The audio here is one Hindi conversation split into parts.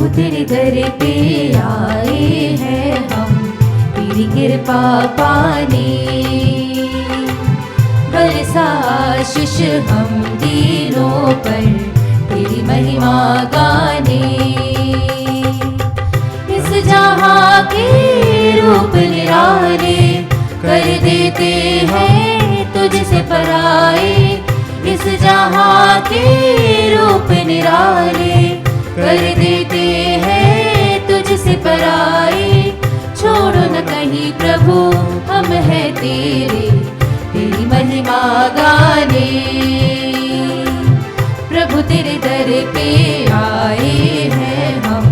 तेरे दर पे आए हैं हम तेरी कृपा पाने, बरसा आशीष हम दीनों पर तेरी महिमा गाने। इस जहाँ के रूप निराले कर देते हैं तुझसे पराए, इस जहाँ के रूप निराले कर देते हैं तुझसे पराए। छोड़ो न कहीं प्रभु हम हैं तेरे तेरी महिमा गाने, प्रभु तेरे दर पे आए हैं हम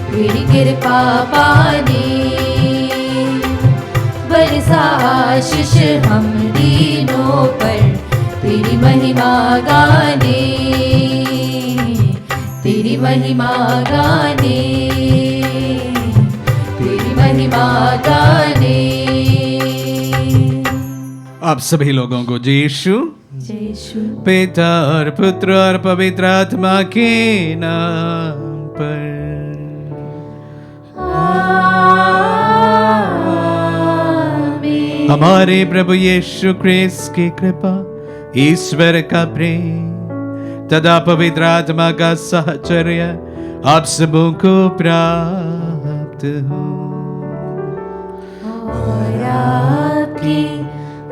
तेरी कृपा पाने, बरसा आशीष हम दीनों पर तेरी महिमा गाने, तेरी महिमा गाने, तेरी महिमा गाने। आप सभी लोगों को यीशु पिता और पुत्र और पवित्र आत्मा के नाम पर आमीन। हमारे प्रभु यीशु क्रिस्त की कृपा, ईश्वर का प्रेम तथा पवित्र आत्मा का साहचर्य आप सबों को प्राप्त हो। और आपकी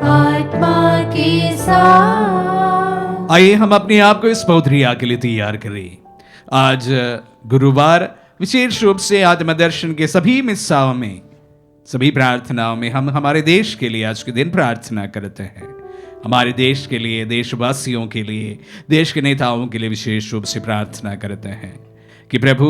आत्मा के साथ। आइए हम अपने आप को इस पवित्र क्रिया के लिए तैयार करें। आज गुरुवार विशेष रूप से आत्म दर्शन के सभी मिस्साओं में, सभी प्रार्थनाओं में हम हमारे देश के लिए आज के दिन प्रार्थना करते हैं। हमारे देश के लिए, देशवासियों के लिए, देश के नेताओं के लिए विशेष रूप से प्रार्थना करते हैं कि प्रभु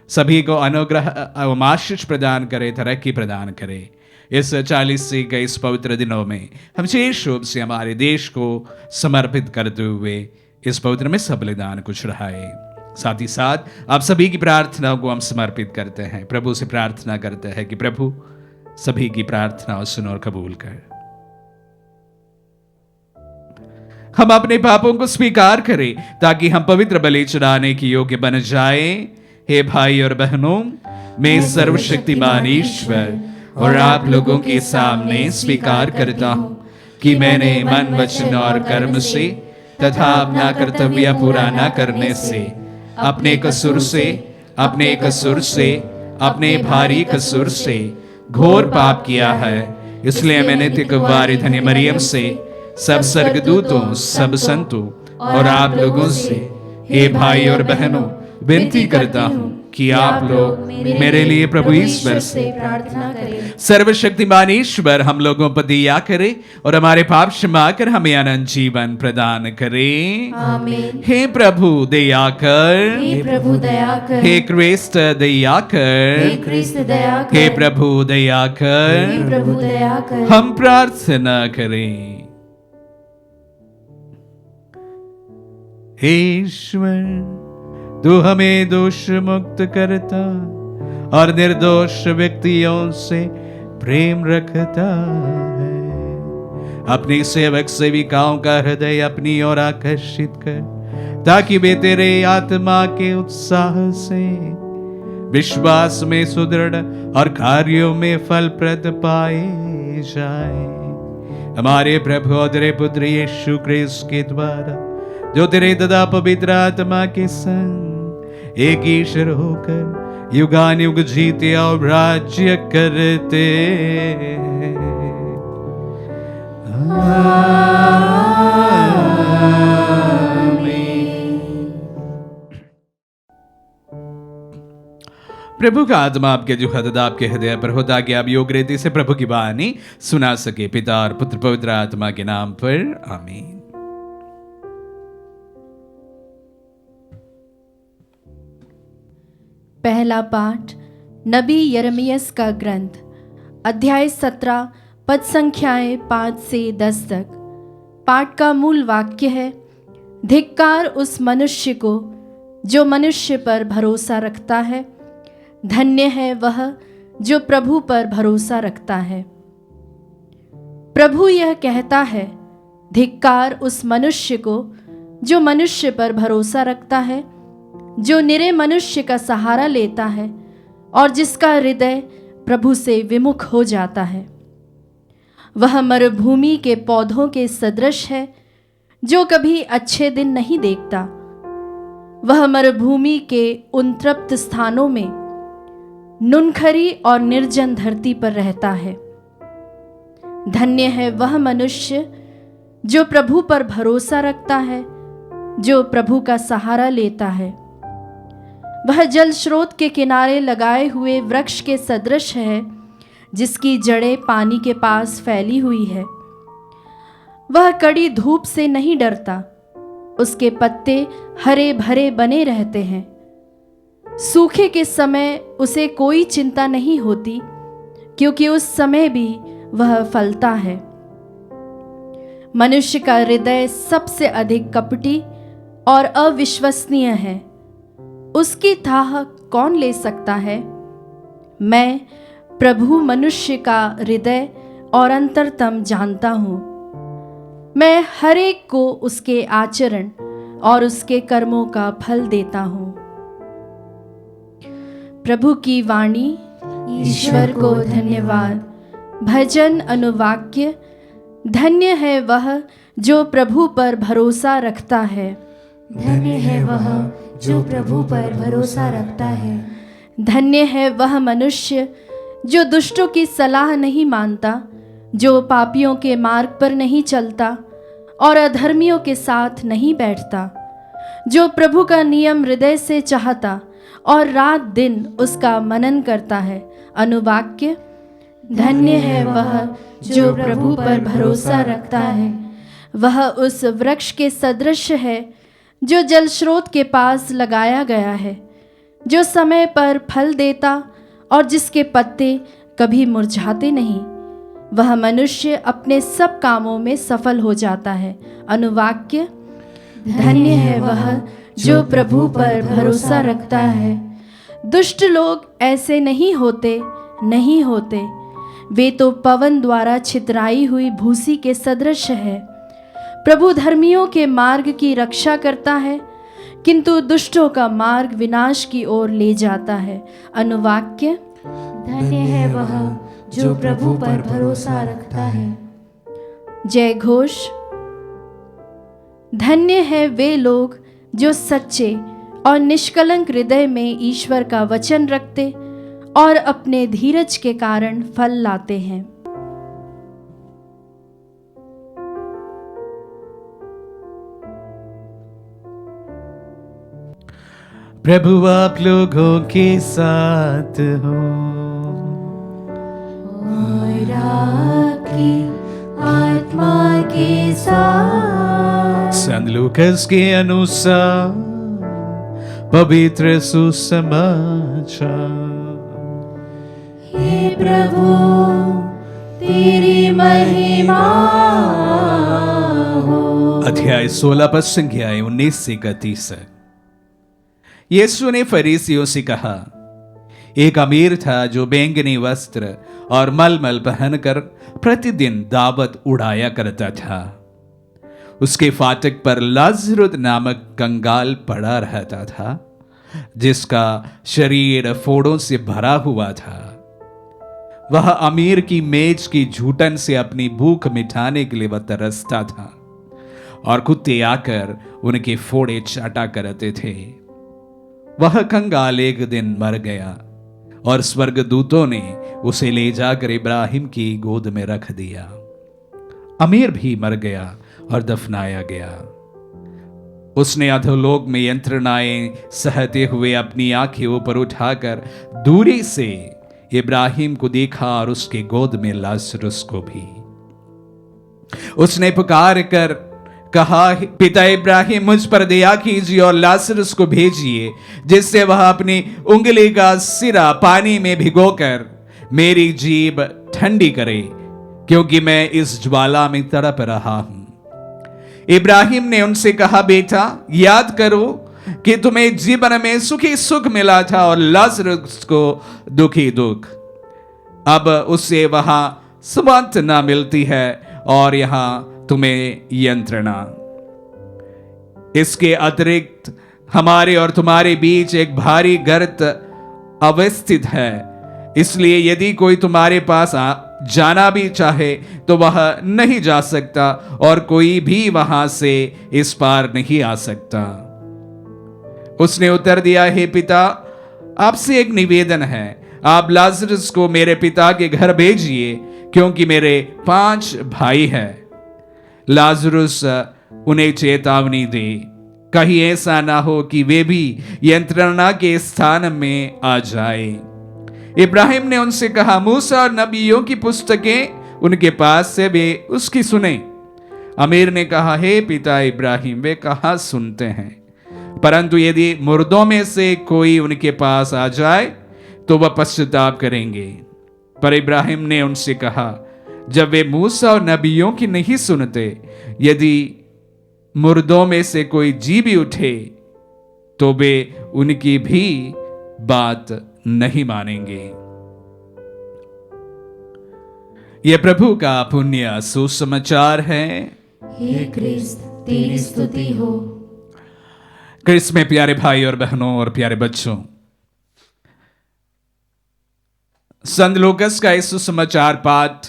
सभी को अनुग्रह एवं आशीष प्रदान करे, तरक्की प्रदान करे। इस 40 से 21 पवित्र दिनों में हम विशेष रूप से हमारे देश को समर्पित करते हुए इस पवित्र में सब बलिदान को चढ़ाए। साथ ही साथ आप सभी की प्रार्थनाओं को हम समर्पित करते हैं, प्रभु से प्रार्थना करते हैं कि प्रभु सभी की प्रार्थनाओं सुन और कबूल कर। हम अपने पापों को स्वीकार करें ताकि हम पवित्र बलि चढ़ाने की योग्य बन जाएं। हे भाई और बहनों, मैं सर्वशक्तिमान ईश्वर और आप लोगों के सामने स्वीकार करता हूं कि मैंने मन, वचन और कर्म से तथा अपना कर्तव्य पूरा न करने से, अपने कसूर से, अपने भारी कसूर से घोर पाप किया है। इसलिए मैंने कुंवारी धन्य मरियम से, सब स्वर्गदूतों, सब संतों और आप लोगों से, हे भाई और बहनों, विनती करता हूं कि आप लोग मेरे लिए प्रभु ईश्वर से प्रार्थना करें। सर्वशक्तिमान ईश्वर हम लोगों पर दया करे और हमारे पाप क्षमा कर हमें अनंत जीवन प्रदान करे। आमीन। हे प्रभु दया कर, हे प्रभु दया कर, हे क्रिस्त दया कर, हे कृष्ण दया कर, हे प्रभु दया कर। हे प्रभु दया कर। हम प्रार्थना करें। हे ईश्वर, तू हमें दोष मुक्त करता और निर्दोष व्यक्तियों से प्रेम रखता है। अपनी सेवक सेविकाओं का हृदय अपनी ओर आकर्षित कर ताकि वे तेरे आत्मा के उत्साह से विश्वास में सुदृढ़ और कार्यों में फलप्रद पाए जाए। हमारे प्रभु और तेरे पुत्र यीशु क्रिस्त के द्वारा, जो तेरे तथा पवित्र आत्मा के संग एक ईश्वर होकर युगानुयुग जीते और राज्य करते हैं। प्रभु का आत्मा आपके जो हृदय आपके हृदय पर हो ताकि आप योग रीति से प्रभु की वाणी सुना सके। पिता और पुत्र पवित्र आत्मा के नाम पर आमीन। पहला पाठ नबी यिर्मयाह का ग्रंथ, अध्याय 17 पद संख्याएं 5 से 10 तक। पाठ का मूल वाक्य है, धिक्कार उस मनुष्य को जो मनुष्य पर भरोसा रखता है, धन्य है वह जो प्रभु पर भरोसा रखता है। प्रभु यह कहता है, धिक्कार उस मनुष्य को जो मनुष्य पर भरोसा रखता है, जो निरे मनुष्य का सहारा लेता है और जिसका हृदय प्रभु से विमुख हो जाता है। वह मरुभूमि के पौधों के सदृश है जो कभी अच्छे दिन नहीं देखता। वह मरुभूमि के उन तृप्त स्थानों में नुनखरी और निर्जन धरती पर रहता है। धन्य है वह मनुष्य जो प्रभु पर भरोसा रखता है, जो प्रभु का सहारा लेता है। वह जल स्रोत के किनारे लगाए हुए वृक्ष के सदृश है जिसकी जड़ें पानी के पास फैली हुई है। वह कड़ी धूप से नहीं डरता, उसके पत्ते हरे भरे बने रहते हैं। सूखे के समय उसे कोई चिंता नहीं होती, क्योंकि उस समय भी वह फलता है। मनुष्य का हृदय सबसे अधिक कपटी और अविश्वसनीय है, उसकी थाह कौन ले सकता है? मैं प्रभु मनुष्य का हृदय और अंतरतम जानता हूँ। मैं हर एक को उसके आचरण और उसके कर्मों का फल देता हूँ। प्रभु की वाणी। ईश्वर को धन्यवाद। भजन अनुवाक्य। धन्य है वह जो प्रभु पर भरोसा रखता है। धन्य है वह जो प्रभु पर भरोसा रखता है। धन्य है वह मनुष्य जो दुष्टों की सलाह नहीं मानता, जो पापियों के मार्ग पर नहीं चलता और अधर्मियों के साथ नहीं बैठता, जो प्रभु का नियम हृदय से चाहता और रात दिन उसका मनन करता है। अनुवाक्य। धन्य है वह जो प्रभु पर भरोसा रखता है। वह उस वृक्ष के सदृश है जो जल स्रोत के पास लगाया गया है, जो समय पर फल देता और जिसके पत्ते कभी मुरझाते नहीं। वह मनुष्य अपने सब कामों में सफल हो जाता है। अनुवाक्य। धन्य है वह जो प्रभु पर भरोसा रखता है। दुष्ट लोग ऐसे नहीं होते, नहीं होते। वे तो पवन द्वारा छितराई हुई भूसी के सदृश है। प्रभु धर्मियों के मार्ग की रक्षा करता है, किंतु दुष्टों का मार्ग विनाश की ओर ले जाता है। अनुवाक्य। धन्य है वह जो प्रभु पर भरोसा रखता है। जय घोष। धन्य है वे लोग जो सच्चे और निष्कलंक हृदय में ईश्वर का वचन रखते और अपने धीरज के कारण फल लाते हैं। प्रभु आप लोगों के साथ हो और आपकी आत्मा के साथ। संत लूकास के अनुसार पवित्र सुसमाचार। हे प्रभु तेरी महिमा हो। अध्याय 16 पद संख्याएं 19 से 31। यीशु ने फरीसियों से कहा, एक अमीर था जो बैंगनी वस्त्र और मलमल पहनकर प्रतिदिन दावत उड़ाया करता था। उसके फाटक पर लाजरुस नामक कंगाल पड़ा रहता था, जिसका शरीर फोड़ों से भरा हुआ था। वह अमीर की मेज की झूठन से अपनी भूख मिटाने के लिए वह तरसता था और कुत्ते आकर उनके फोड़े चाटा करते थे। वह कंगाल एक दिन मर गया और स्वर्गदूतों ने उसे ले जाकर इब्राहिम की गोद में रख दिया। अमीर भी मर गया और दफनाया गया। उसने अधोलोक में यंत्रणाएं सहते हुए अपनी आंखें ऊपर उठाकर दूरी से इब्राहिम को देखा और उसके गोद में लाजरुस को भी। उसने पुकार कर कहा, पिता इब्राहिम मुझ पर दया कीजिए और लाजरुस को भेजिए, जिससे वह अपनी उंगली का सिरा पानी में भिगोकर मेरी जीभ ठंडी करे, क्योंकि मैं इस ज्वाला में तड़प रहा हूं। इब्राहिम ने उनसे कहा, बेटा याद करो कि तुम्हें जीवन में सुखी सुख मिला था और लाजरुस को दुखी दुख। अब उससे वहां सांत्वना मिलती है और यहां तुम्हें यंत्रणा। इसके अतिरिक्त हमारे और तुम्हारे बीच एक भारी गर्त अवस्थित है, इसलिए यदि कोई तुम्हारे पास जाना भी चाहे तो वह नहीं जा सकता और कोई भी वहां से इस पार नहीं आ सकता। उसने उत्तर दिया, हे पिता, आपसे एक निवेदन है, आप लाजरस को मेरे पिता के घर भेजिए, क्योंकि मेरे 5 भाई हैं। लाजरस उन्हें चेतावनी दे, कहीं ऐसा ना हो कि वे भी यंत्रणा के स्थान में आ जाए। इब्राहिम ने उनसे कहा, मूसा और नबियों की पुस्तकें उनके पास से वे उसकी सुने। अमीर ने कहा, हे पिता इब्राहिम, वे कहाँ सुनते हैं, परंतु यदि मुर्दों में से कोई उनके पास आ जाए तो वह पश्चाताप करेंगे। पर इब्राहिम ने उनसे कहा, जब वे मूसा और नबियों की नहीं सुनते, यदि मुर्दों में से कोई जी भी उठे तो वे उनकी भी बात नहीं मानेंगे। यह प्रभु का पुण्य सुसमाचार है। हे क्रिस्त, तेरी स्तुति हो। क्रिस्त में प्यारे भाई और बहनों और प्यारे बच्चों, संत लूकस का इस सुसमाचार पाठ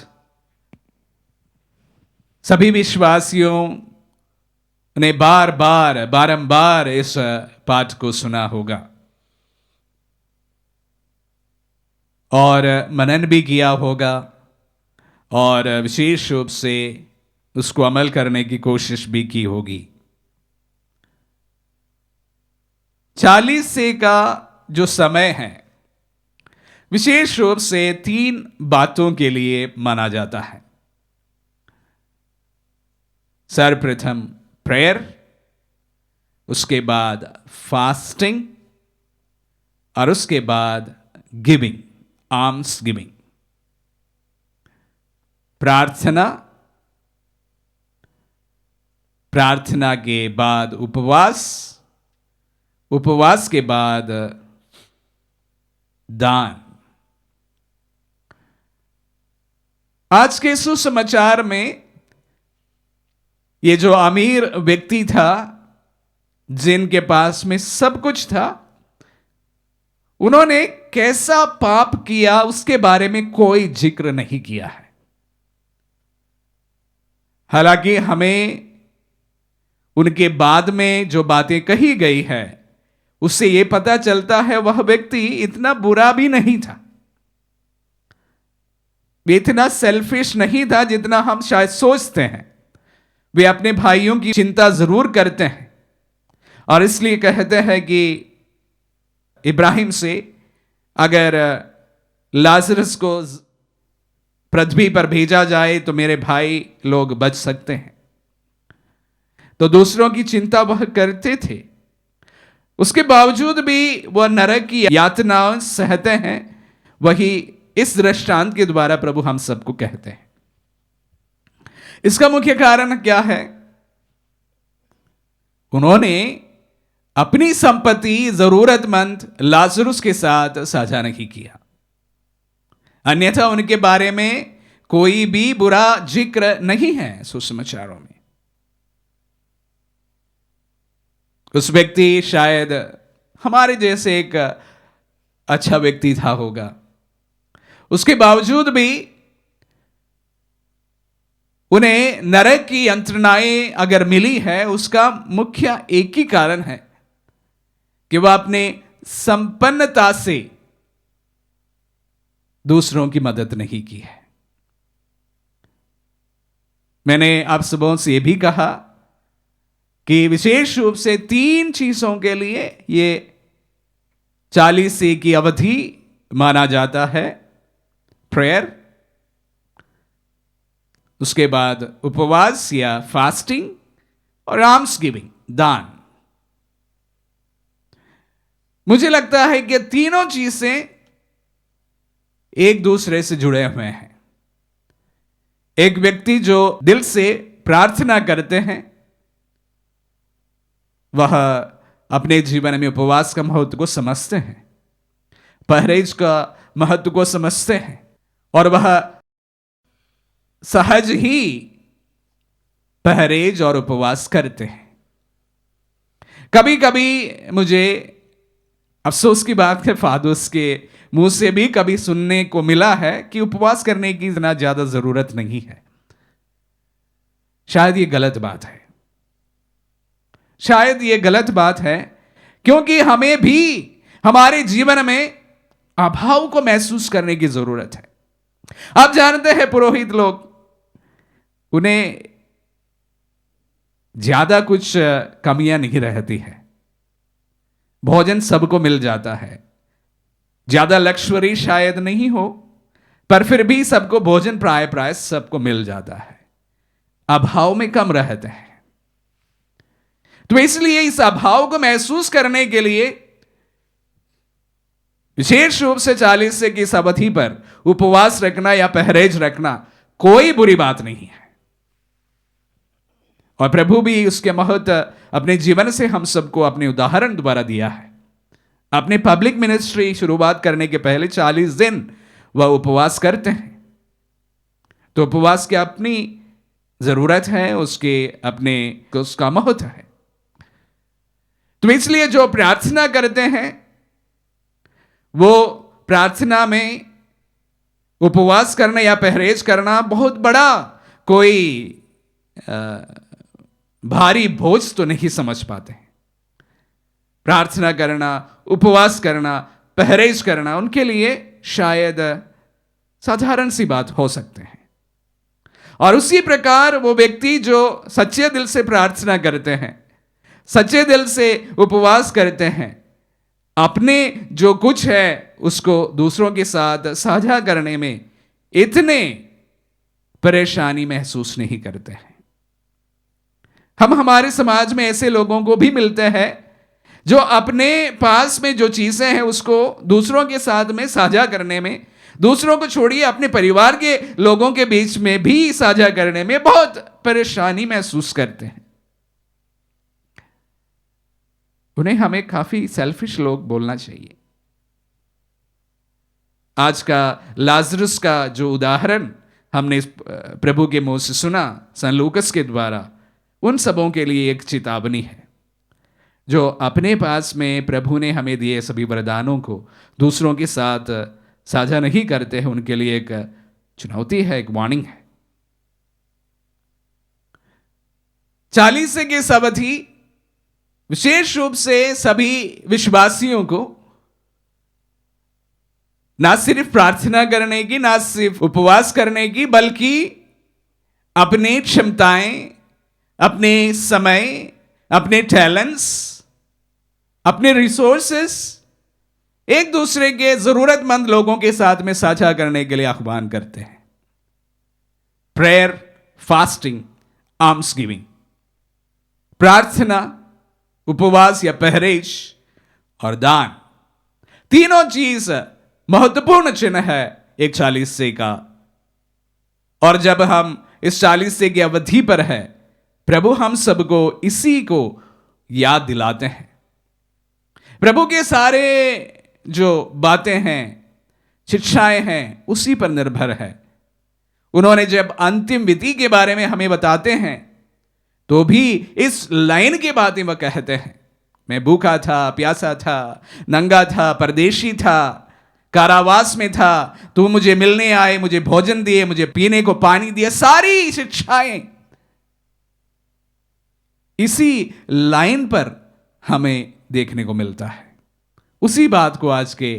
सभी विश्वासियों ने बारंबार इस पाठ को सुना होगा और मनन भी किया होगा और विशेष रूप से उसको अमल करने की कोशिश भी की होगी। 40 से का जो समय है विशेष रूप से 3 बातों के लिए माना जाता है। सर्वप्रथम प्रेयर, उसके बाद फास्टिंग और उसके बाद गिविंग, आर्म्स गिविंग। प्रार्थना, प्रार्थना के बाद उपवास, उपवास के बाद दान। आज के सुसमाचार में ये जो अमीर व्यक्ति था, जिनके पास में सब कुछ था, उन्होंने कैसा पाप किया उसके बारे में कोई जिक्र नहीं किया है। हालांकि हमें उनके बाद में जो बातें कही गई है उससे यह पता चलता है वह व्यक्ति इतना बुरा भी नहीं था, वे इतना सेल्फिश नहीं था जितना हम शायद सोचते हैं। वे अपने भाइयों की चिंता जरूर करते हैं और इसलिए कहते हैं कि इब्राहिम से अगर लाजरस को पृथ्वी पर भेजा जाए तो मेरे भाई लोग बच सकते हैं। तो दूसरों की चिंता वह करते थे, उसके बावजूद भी वह नरक की यातनाएं सहते हैं। वही इस दृष्टांत के द्वारा प्रभु हम सबको कहते हैं। इसका मुख्य कारण क्या है? उन्होंने अपनी संपत्ति जरूरतमंद लाजरुस के साथ साझा नहीं किया, अन्यथा उनके बारे में कोई भी बुरा जिक्र नहीं है सुसमाचारों में। उस व्यक्ति शायद हमारे जैसे एक अच्छा व्यक्ति था होगा, उसके बावजूद भी उन्हें नरक की यंत्रणाएं अगर मिली है, उसका मुख्य एक ही कारण है कि वह अपने संपन्नता से दूसरों की मदद नहीं की है। मैंने आप सबों से यह भी कहा कि विशेष रूप से 3 चीजों के लिए ये 40 की अवधि माना जाता है। प्रेयर, उसके बाद उपवास या फास्टिंग और आर्म्स गिविंग, दान। मुझे लगता है कि तीनों चीजें एक दूसरे से जुड़े हुए हैं। एक व्यक्ति जो दिल से प्रार्थना करते हैं वह अपने जीवन में उपवास का महत्व को समझते हैं, परहेज का महत्व को समझते हैं और वह सहज ही परहेज और उपवास करते हैं। कभी कभी मुझे अफसोस की बात है, फादर्स के मुंह से भी कभी सुनने को मिला है कि उपवास करने की इतना ज्यादा जरूरत नहीं है। शायद ये गलत बात है, शायद ये गलत बात है, क्योंकि हमें भी हमारे जीवन में अभाव को महसूस करने की जरूरत है। आप जानते हैं पुरोहित लोग, उन्हें ज्यादा कुछ कमियां नहीं रहती है, भोजन सबको मिल जाता है, ज्यादा लग्जरी शायद नहीं हो, पर फिर भी सबको भोजन प्राय प्राय सबको मिल जाता है, अभाव में कम रहते हैं। तो इसलिए इस अभाव को महसूस करने के लिए विशेष रूप से 40 की इस अवधि पर उपवास रखना या परहेज रखना कोई बुरी बात नहीं है। और प्रभु भी उसके महत्व अपने जीवन से हम सबको अपने उदाहरण द्वारा दिया है। अपने पब्लिक मिनिस्ट्री शुरुआत करने के पहले 40 दिन वह उपवास करते हैं। तो उपवास की अपनी जरूरत है, उसका महत्व है। तो इसलिए जो प्रार्थना करते हैं वो प्रार्थना में उपवास करना या परहेज करना बहुत बड़ा कोई भारी बोझ तो नहीं समझ पाते हैं। प्रार्थना करना, उपवास करना, परहेज करना उनके लिए शायद साधारण सी बात हो सकते हैं। और उसी प्रकार वो व्यक्ति जो सच्चे दिल से प्रार्थना करते हैं, सच्चे दिल से उपवास करते हैं, अपने जो कुछ है उसको दूसरों के साथ साझा करने में इतने परेशानी महसूस नहीं करते हैं। हम हमारे समाज में ऐसे लोगों को भी मिलते हैं जो अपने पास में जो चीजें हैं उसको दूसरों के साथ में साझा करने में, दूसरों को छोड़िए अपने परिवार के लोगों के बीच में भी साझा करने में बहुत परेशानी महसूस करते हैं। उन्हें हमें काफी सेल्फिश लोग बोलना चाहिए। आज का लाजरस का जो उदाहरण हमने प्रभु के मुंह से सुना सन लूकस के द्वारा, उन सबों के लिए एक चेतावनी है। जो अपने पास में प्रभु ने हमें दिए सभी वरदानों को दूसरों के साथ साझा नहीं करते हैं, उनके लिए एक चुनौती है, एक वार्निंग है। 40 की इस अवधि विशेष रूप से सभी विश्वासियों को ना सिर्फ प्रार्थना करने की, ना सिर्फ उपवास करने की, बल्कि अपनी क्षमताएं, अपने समय, अपने टैलेंट्स, अपने रिसोर्सेस एक दूसरे के जरूरतमंद लोगों के साथ में साझा करने के लिए आह्वान करते हैं। प्रेयर, फास्टिंग, आर्म्स गिविंग, प्रार्थना, उपवास या परहेज और दान, तीनों चीज महत्वपूर्ण चिन्ह है एक 40 का। और जब हम इस 40 की अवधि पर है, प्रभु हम सबको इसी को याद दिलाते हैं। प्रभु के सारे जो बातें हैं, शिक्षाएं हैं, उसी पर निर्भर है। उन्होंने जब अंतिम विधि के बारे में हमें बताते हैं तो भी इस लाइन की बातें वह कहते हैं, मैं भूखा था, प्यासा था, नंगा था, परदेशी था, कारावास में था, तू मुझे मिलने आए, मुझे भोजन दिए, मुझे पीने को पानी दिया। सारी शिक्षाएं इसी लाइन पर हमें देखने को मिलता है। उसी बात को आज के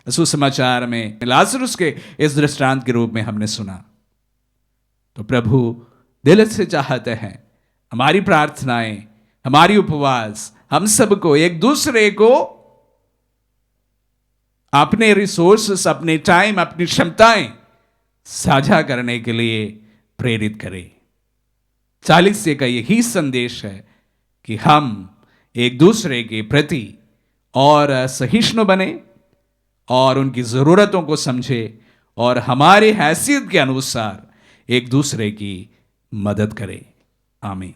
सुसमाचार में लाजरुस के इस दृष्टांत के रूप में हमने सुना। तो प्रभु दिल से चाहते हैं हमारी प्रार्थनाएं, हमारी उपवास, हम सबको एक दूसरे को अपने रिसोर्सेस, अपने टाइम, अपनी क्षमताएं साझा करने के लिए प्रेरित करें। 40 का यही संदेश है कि हम एक दूसरे के प्रति और सहिष्णु बने और उनकी जरूरतों को समझे और हमारे हैसियत के अनुसार एक दूसरे की मदद करें। आमीन।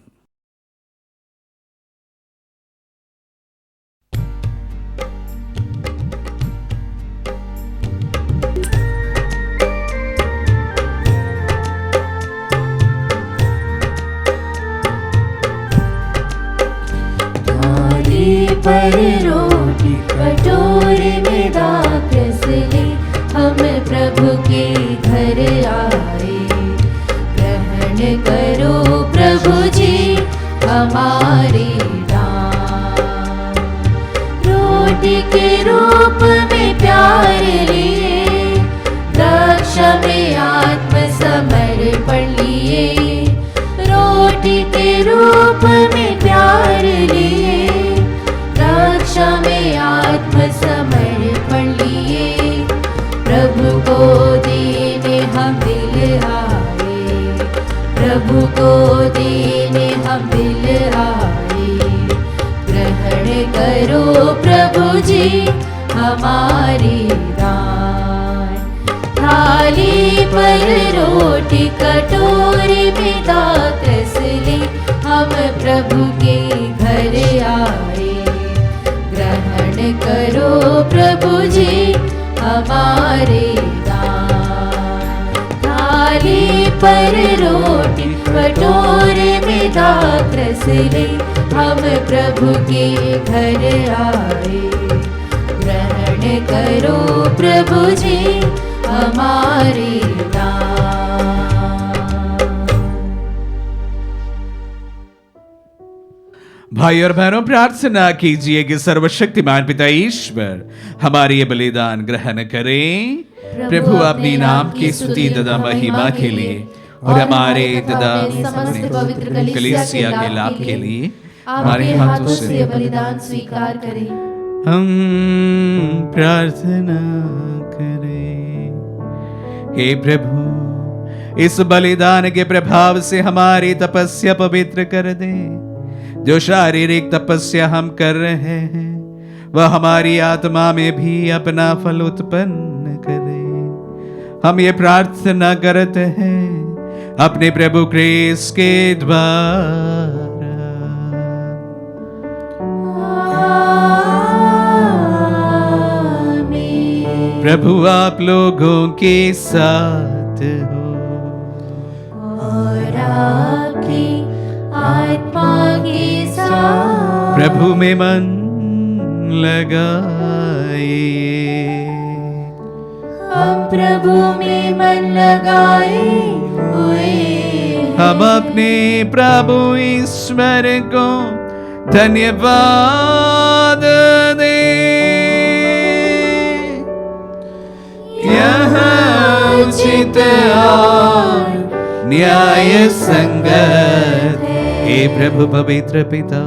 पर रोटी कटोरे में दाख ले हम प्रभु के घर आए। ग्रहण करो प्रभु जी हमारे दान। रोटी के रूप में प्यार लिए, रक्षा में आत्मसमर्पण लिए। रोटी के रूप में प्यार लिए, रक्षा में आत्मसमर्पण लिए। प्रभु को देने हम दिल आए, प्रभु को देने हम दिल आए। ग्रहण करो प्रभु जी हमारे दान। थाली पर रोटी कटोरे में दाख ले हम प्रभु के घर आए। ग्रहण करो प्रभु जी हमारे दान। थाली पर रोटी कटोरे में दाख ले हम प्रभु के घर आए। ग्रहण करो प्रभु जी हमारे दान। भाई और बहनों, प्रार्थना कीजिए कि सर्वशक्तिमान पिता ईश्वर हमारे ये बलिदान ग्रहण करें। प्रभु अपनी नाम की स्तुति तथा महिमा के लिए और हमारे तथा समस्त पवित्र कलीसिया के लाभ के लिए हमारे हाथों से बलिदान स्वीकार करें। हम प्रार्थना करें। हे प्रभु, इस बलिदान के प्रभाव से हमारी तपस्या पवित्र कर दे। जो शारीरिक तपस्या हम कर रहे हैं वह हमारी आत्मा में भी अपना फल उत्पन्न करे। हम ये प्रार्थना करते हैं अपने प्रभु क्रिस्त के द्वारा। प्रभु आप लोगों के साथ हो और आपकी आत्मा के साथ। प्रभु में मन लगाइए। हम प्रभु में मन लगाए हुए हम अपने प्रभु ईश्वर को धन्यवाद दें। यह उचित और न्याय संगत हे प्रभु पवित्र पिता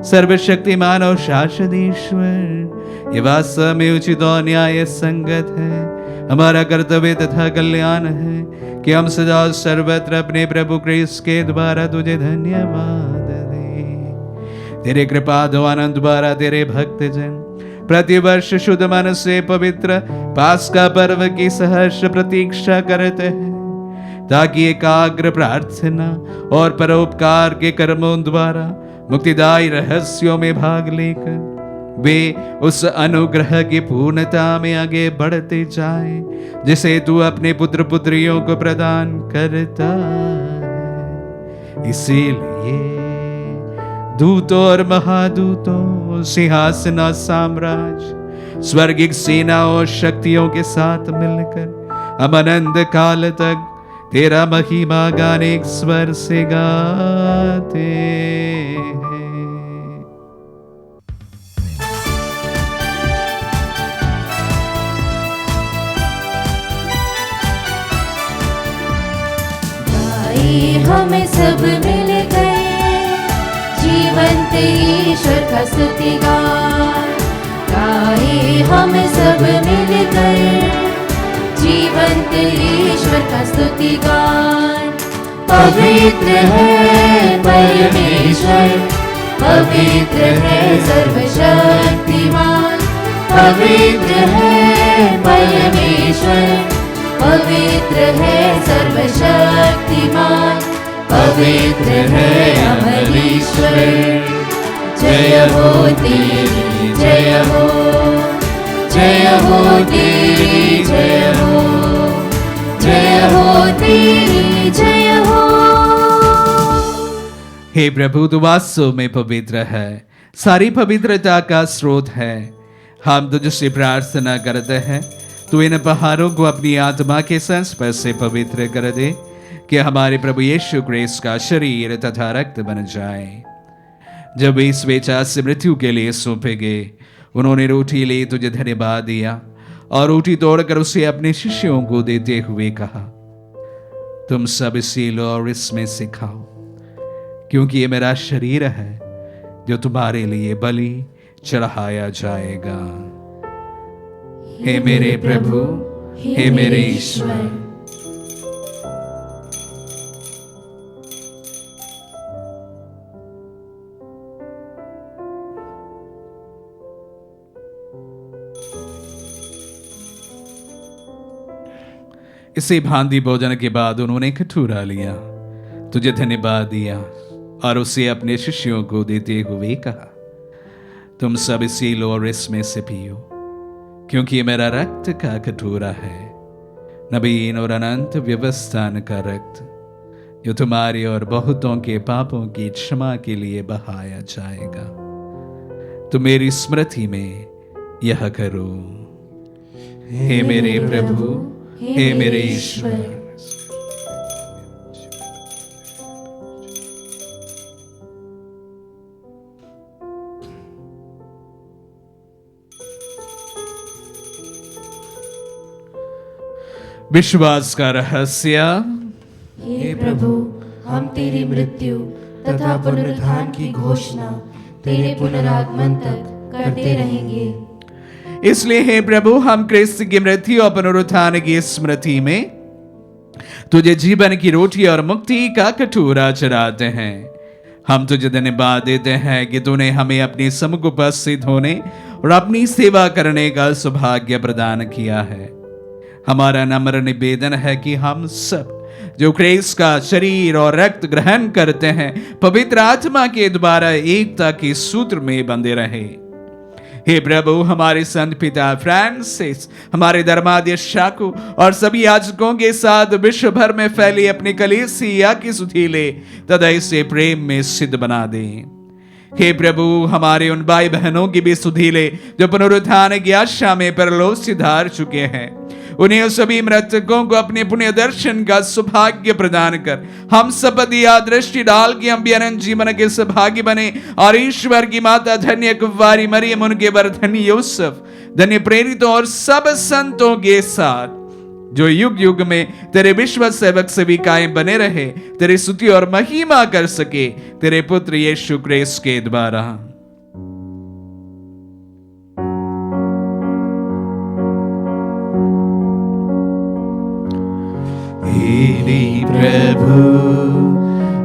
सर्वशक्तिमान और शाश्वत ईश्वर, ये वास्तव में उचित और न्याय संगत है। हमारा कर्तव्य तथा कल्याण है कि हम सदा सर्वत्र अपने प्रभु क्रिस्त के द्वारा तुझे धन्यवाद दें। तेरे कृपा आनंद द्वारा तेरे भक्त जन प्रतिवर्ष शुद्ध मन से पवित्र पास्का पर्व की सहर्ष प्रतीक्षा करते हैं, ताकि एकाग्र प्रार्थना और परोपकार के कर्मों द्वारा मुक्तिदायी रहस्यों में भाग लेकर वे उस अनुग्रह की पूर्णता में आगे बढ़ते जाएं, जिसे तू अपने पुत्र पुत्रियों को प्रदान करता है। इसीलिए दूतों और महादूतों, सिंहासन और साम्राज्य, स्वर्गिक सेनाओं और शक्तियों के साथ मिलकर हम अनंत काल तक तेरा महिमा गाने एक स्वर से गाते हैं। हम सब मिल गए जीवंत ईश्वर का स्तुति गान गाए। हम सब मिल गए जीवंत ईश्वर का स्तुति गान। पवित्र है परमेश्वर, पवित्र है सर्वशक्तिमान। पवित्र है परमेश्वर, पवित्र है सर्वशक्तिमान। पवित्र है अमर ईश्वर। जय हो तेरी जय हो, जय हो तेरी जय हो, जय हो तेरी जय हो। हे प्रभु, तू वास्तव में पवित्र है। सारी पवित्रता का स्रोत है। हम तुझसे प्रार्थना करते हैं, तू इन पहाड़ों को अपनी आत्मा के संस्पर्श से पवित्र कर दे कि हमारे प्रभु यीशु क्रिस्त का शरीर तथा रक्त बन जाए। जब इस बेचा से मृत्यु के लिए सौंपे गए, उन्होंने रोटी ली, तुझे धन्यवाद दिया और रोटी तोड़कर उसे अपने शिष्यों को देते हुए कहा, तुम सब इसे लो और इसमें से खाओ, क्योंकि ये मेरा शरीर है जो तुम्हारे लिए बलि चढ़ाया जाएगा। हे मेरे प्रभु, हे मेरे ईश्वर। इसे भांति भोजन के बाद उन्होंने कटोरा लिया, तुझे धन्यवाद दिया और उसे अपने शिष्यों को देते हुए कहा, तुम सब इसे लो और इसमें से पियो, क्योंकि ये मेरा रक्त का कटोरा है, नवीन और अनंत व्यवस्थान का रक्त, जो तुम्हारे और बहुतों के पापों की क्षमा के लिए बहाया जाएगा। तुम मेरी स्मृति में यह करो। हे मेरे प्रभु, हे मेरे ईश्वर। विश्वास का रहस्य। हे प्रभु, हम तेरी मृत्यु तथा पुनरुत्थान की घोषणा तेरे पुनरागमन तक करते रहेंगे। इसलिए हे प्रभु, हम क्रिस्त की मृत्यु और पुनरुत्थान की स्मृति में तुझे जीवन की रोटी और मुक्ति का कटोरा चढ़ाते हैं। हम तुझे धन्यवाद देते हैं कि तूने हमें अपने सम्मुख उपस्थित होने और अपनी सेवा करने का सौभाग्य प्रदान किया है। हमारा नम्र निवेदन है कि हम सब जो क्रिस्त का शरीर और रक्त ग्रहण करते हैं, पवित्र आत्मा के द्वारा एकता के सूत्र में बंधे रहे। हे प्रभु, हमारे संत पिता फ्रांसिस, हमारे धर्माध्यक्ष शाकू और सभी याजकों के साथ विश्व भर में फैली अपनी कलीसिया की सुधीले तथा इसे प्रेम में सिद्ध बना दे। हे प्रभु, हमारे उन भाई बहनों की भी सुधीले जो पुनरुत्थान की आशा में परलोक सिधार चुके हैं, उन्हें सभी मृतकों को अपने पुण्य दर्शन का सौभाग्य प्रदान कर हम सब दिया दृष्टि डाल के हम भी अनंत जीवन के सौभाग्य बने और ईश्वर की माता धन्य कुंवारी मरियम, उनके वर धन्य यूसुफ, धन्य प्रेरितों और सब संतों के साथ जो युग युग में तेरे विश्व सेवक सभी कायम बने रहे, तेरी स्तुति और महिमा कर सके तेरे पुत्र यीशु क्रिस्त के द्वारा। हे प्रभु,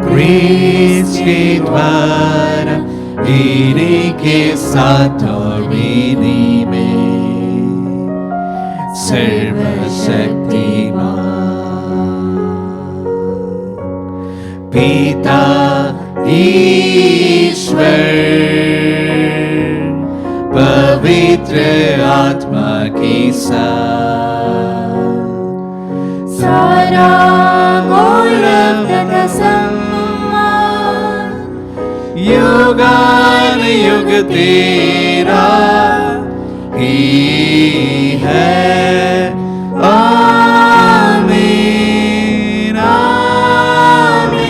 क्रिस्त के द्वारा इनके साथ और इन्हीं में सर्वशक्तिमान पिता ईश्वर पवित्र आत्मा के साथ सारा गौरव तथा सम्मान युगान युग तेरा ही है। आमीन, आमीन,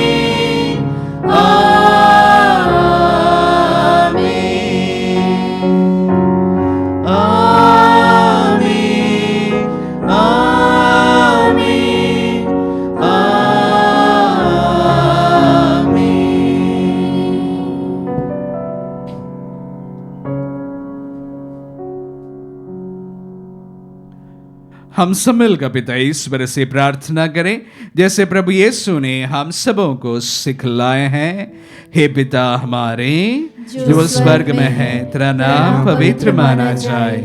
आमीन, आमीन, आमीन, आमीन। हम सब मिलकर पिता ईश्वर से प्रार्थना करें जैसे प्रभु यीशु ने हम सबों को सिखलाए हैं। हे पिता हमारे जो स्वर्ग में है, तेरा नाम पवित्र माना जाए,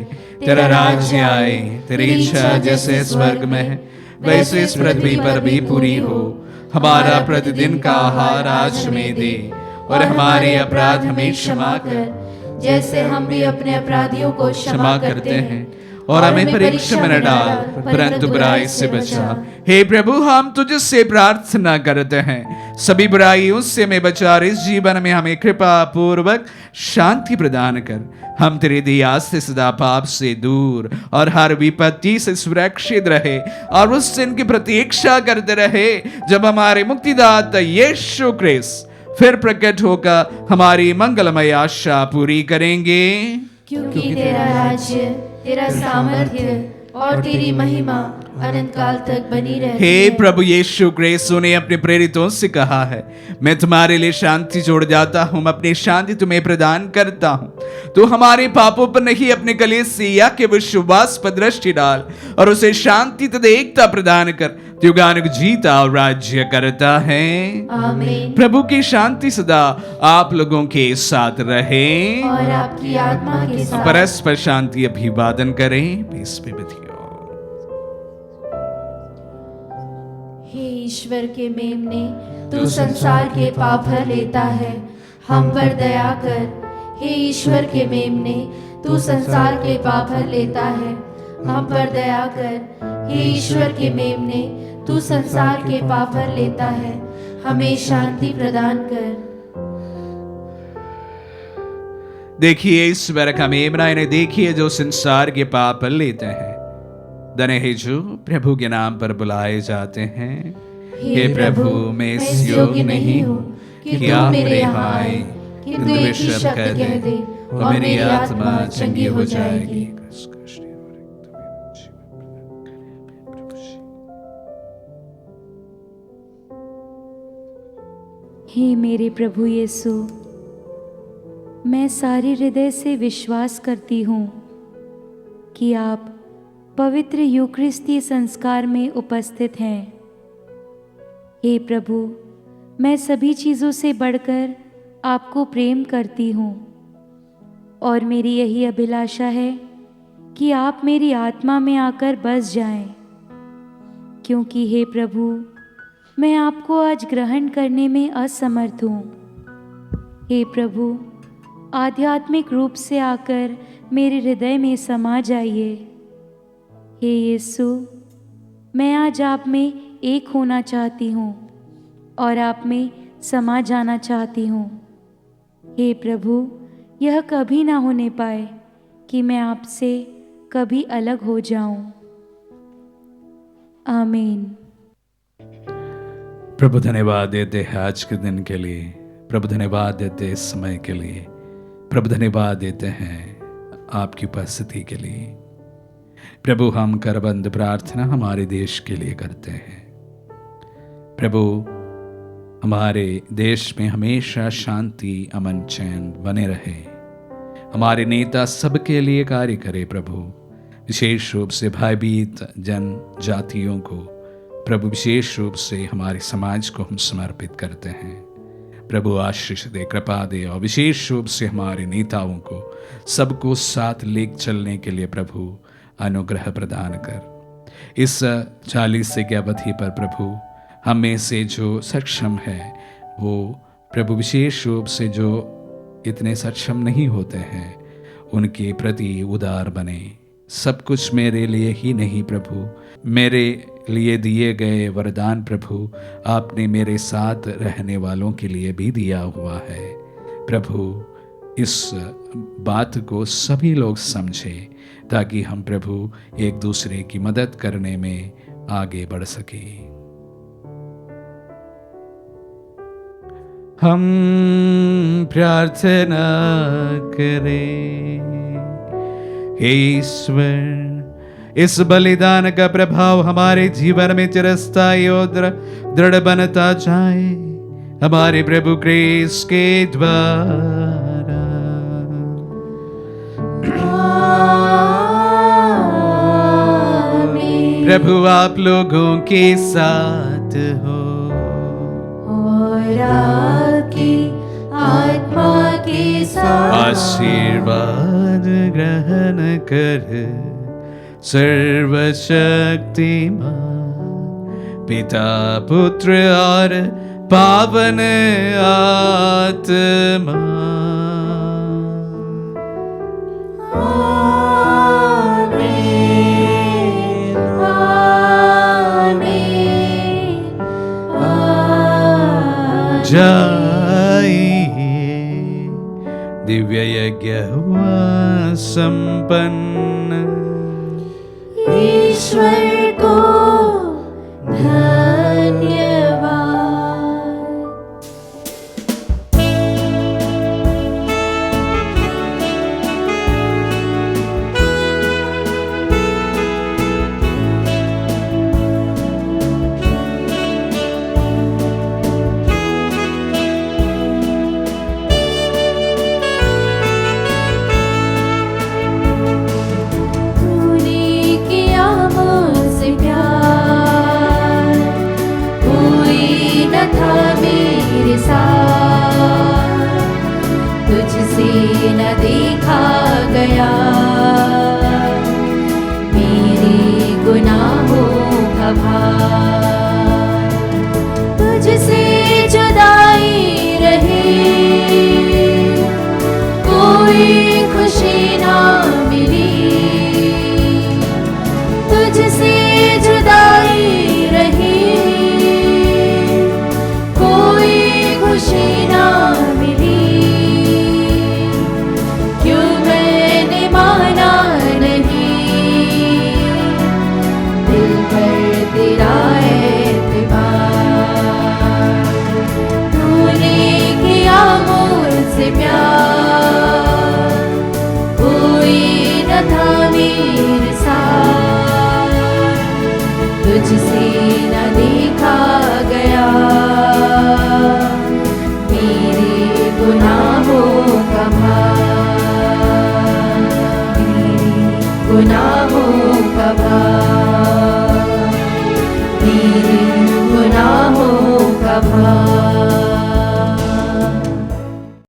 तेरा राज्य आए, तेरी इच्छा जैसे स्वर्ग में है वैसे इस पृथ्वी पर भी पूरी हो। हमारा प्रतिदिन का आहार आज हमें दे और हमारे अपराध हमें क्षमा कर जैसे हम भी अपने अपराधियों को क्षमा करते हैं, और हमें परीक्षा में न डाल, परंतु बुराई से बचा। हे प्रभु, हम तुझसे प्रार्थना करते हैं, सभी बुराइयों से हमें बचा, इस जीवन में हमें कृपा पूर्वक शांति प्रदान कर। हम तेरे दया से सदा पाप से दूर और हर विपत्ति से सुरक्षित रहे, और उस दिन की प्रतीक्षा करते रहे जब हमारे मुक्तिदाता यीशु क्रिस्त फिर प्रकट होकर हमारी मंगलमय आशा पूरी करेंगे। क्योंकि तेरा राज्य, तेरा सामर्थ्य और तेरी महिमा अनंत काल तक बनी रहती हे है। प्रभु यीशु क्रिस्त ने अपने प्रेरितों से कहा है, मैं तुम्हारे लिए शांति छोड़ जाता हूँ, अपनी शांति तुम्हें प्रदान करता हूँ। तो हमारे पापों पर नहीं, अपने कलीसिया के विश्वास पर दृष्टि डाल और उसे शांति तथा एकता प्रदान कर, युगानुग जीता और राज्य करता है। आमीन। प्रभु की शांति सदा आप लोगों के साथ रहे और आपकी आत्मा के साथ। परस्पर शांति अभिवादन करें। पीस पे विधियो। हे ईश्वर के मेमने, तू संसार के पाप हर लेता है, हम पर दया कर। हे ईश्वर के मेमने, तू संसार के पाप हर लेता है, हम पर दया कर। हे ईश्वर के मेमने, तू संसार के पाप हर लेता है, हमें शांति प्रदान कर। देखिए ईश्वर का मेमना, इन्हें देखिए जो संसार के पाप लेते हैं। धन्य है जो प्रभु के नाम पर बुलाए जाते हैं। हे प्रभु, मैं इस योग्य नहीं हूँ कि आप मेरे यहाँ आए, किंतु एक ही शब्द कह दे और मेरी आत्मा चंगी हो जाएगी। हे मेरे प्रभु यीशु, मैं सारे हृदय से विश्वास करती हूँ कि आप पवित्र यूकरिस्ती संस्कार में उपस्थित हैं। हे प्रभु, मैं सभी चीज़ों से बढ़कर आपको प्रेम करती हूँ और मेरी यही अभिलाषा है कि आप मेरी आत्मा में आकर बस जाएं, क्योंकि हे प्रभु, मैं आपको आज ग्रहण करने में असमर्थ हूँ। हे प्रभु, आध्यात्मिक रूप से आकर मेरे हृदय में समा जाइए। हे यीशु, मैं आज आप में एक होना चाहती हूँ और आप में समा जाना चाहती हूँ। हे प्रभु, यह कभी ना होने पाए कि मैं आपसे कभी अलग हो जाऊं। आमीन। प्रभु धन्यवाद देते हैं आज के दिन के लिए, प्रभु धन्यवाद देते हैं इस समय के लिए, प्रभु धन्यवाद देते हैं आपकी उपस्थिति के लिए। प्रभु, हम करबंद प्रार्थना हमारे देश के लिए करते हैं। प्रभु, हमारे देश में हमेशा शांति, अमन, चैन बने रहे। हमारे नेता सबके लिए कार्य करे प्रभु, विशेष रूप से भयभीत जन जातियों को, प्रभु विशेष रूप से हमारे समाज को हम समर्पित करते हैं। प्रभु आशीष दे, कृपा दे, और विशेष रूप से हमारे नेताओं को सबको साथ ले चलने के लिए प्रभु अनुग्रह प्रदान कर। इस 40 की अवधि पर प्रभु हम में से जो सक्षम है, वो प्रभु विशेष रूप से जो इतने सक्षम नहीं होते हैं, उनके प्रति उदार बने। सब कुछ मेरे लिए ही नहीं प्रभु, मेरे लिए दिए गए वरदान प्रभु आपने मेरे साथ रहने वालों के लिए भी दिया हुआ है। प्रभु, इस बात को सभी लोग समझें ताकि हम प्रभु एक दूसरे की मदद करने में आगे बढ़ सके। हम प्रार्थना करें। हे ईश्वर, इस बलिदान का प्रभाव हमारे जीवन में चिरस्थायी और दृढ़ बनता जाए, हमारे प्रभु क्रिस्त के द्वारा। प्रभु आप लोगों के साथ हो और आपकी आत्मा के साथ। आशीर्वाद ग्रहण कर सर्वशक्तिमान पिता, पुत्र और पावन आत्मा। आमीन। जाइए, दिव्य यज्ञ हुआ संपन्न। ईश्वर को धन्यवाद। तूने किया मुझसे प्यार, कोई न था मेरे साथ, तुझसे न देखा गया मेरे गुनाहों का भार। तुझसे जुदाई रही, कोई खुशी ना मिली, तुझसे जुदाई रही, कोई खुशी ना मिली। क्यों मैंने माना नहीं, दिल पर तेरा एतबार। तूने किया मुझसे प्यार, कोई न था मेरे साथ, तुझसे न